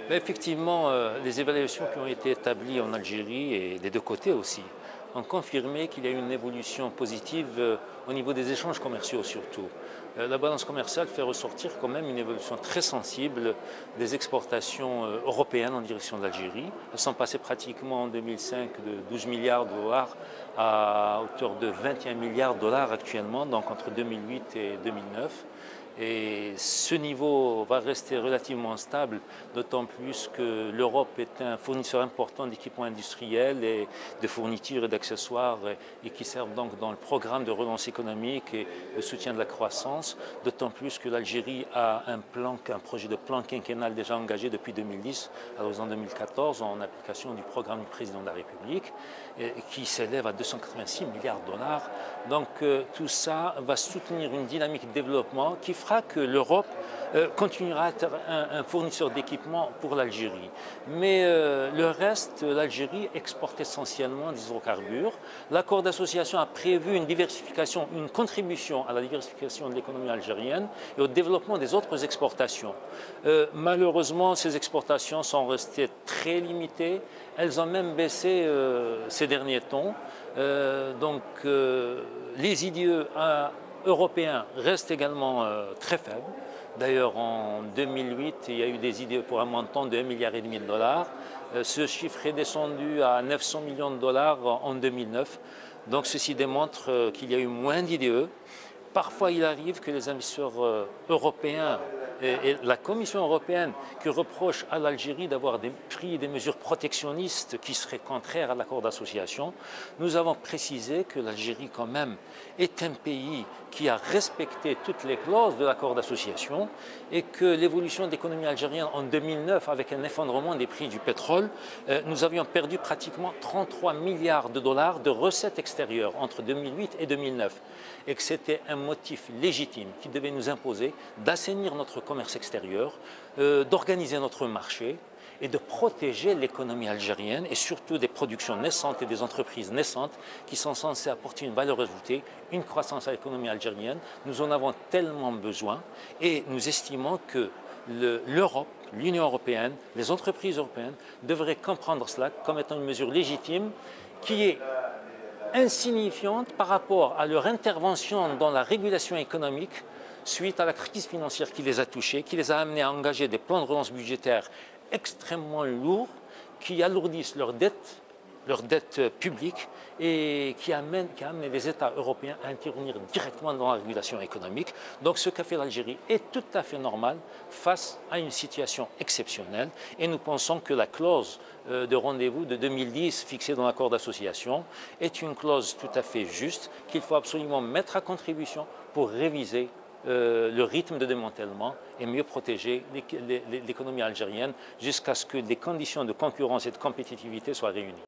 Mais effectivement, les évaluations qui ont été établies en Algérie et des deux côtés aussi ont confirmé qu'il y a eu une évolution positive au niveau des échanges commerciaux surtout. La balance commerciale fait ressortir quand même une évolution très sensible des exportations européennes en direction de l'Algérie. Elles sont passées pratiquement en 2005 de 12 milliards de dollars à hauteur de 21 milliards de dollars actuellement, donc entre 2008 et 2009. Et ce niveau va rester relativement stable, d'autant plus que l'Europe est un fournisseur important d'équipements industriels et de fournitures et d'accessoires et qui servent donc dans le programme de relance économique et de soutien de la croissance, d'autant plus que l'Algérie a un projet de plan quinquennal déjà engagé depuis 2010 à l'horizon 2014 en application du programme du président de la République qui s'élève à 286 milliards de dollars. Donc tout ça va soutenir une dynamique de développement qui fera que l'Europe continuera à être un fournisseur d'équipements pour l'Algérie. Mais le reste, l'Algérie exporte essentiellement des hydrocarbures. L'accord d'association a prévu une diversification, une contribution à la diversification de l'économie algérienne et au développement des autres exportations. Malheureusement, ces exportations sont restées très limitées. Elles ont même baissé ces derniers temps. Les IDE européens restent également très faibles. D'ailleurs, en 2008, il y a eu des IDE pour un montant de 1,5 milliard de dollars. Ce chiffre est descendu à 900 millions de dollars en 2009. Donc ceci démontre qu'il y a eu moins d'IDE. Parfois, il arrive que les investisseurs européens et la Commission européenne qui reproche à l'Algérie d'avoir pris des mesures protectionnistes qui seraient contraires à l'accord d'association. Nous avons précisé que l'Algérie quand même est un pays qui a respecté toutes les clauses de l'accord d'association et que l'évolution de l'économie algérienne en 2009 avec un effondrement des prix du pétrole, nous avions perdu pratiquement 33 milliards de dollars de recettes extérieures entre 2008 et 2009 et que c'était un motif légitime qui devait nous imposer d'assainir notre commerce extérieur, d'organiser notre marché et de protéger l'économie algérienne et surtout des productions naissantes et des entreprises naissantes qui sont censées apporter une valeur ajoutée, une croissance à l'économie algérienne. Nous en avons tellement besoin et nous estimons que l'Europe, l'Union européenne, les entreprises européennes devraient comprendre cela comme étant une mesure légitime qui est insignifiante par rapport à leur intervention dans la régulation économique suite à la crise financière qui les a touchés, qui les a amenés à engager des plans de relance budgétaire extrêmement lourds, qui alourdissent leurs dettes publiques et qui amènent les États européens à intervenir directement dans la régulation économique. Donc ce qu'a fait l'Algérie est tout à fait normal face à une situation exceptionnelle et nous pensons que la clause de rendez-vous de 2010 fixée dans l'accord d'association est une clause tout à fait juste qu'il faut absolument mettre à contribution pour réviser le rythme de démantèlement et mieux protéger l'économie algérienne jusqu'à ce que les conditions de concurrence et de compétitivité soient réunies.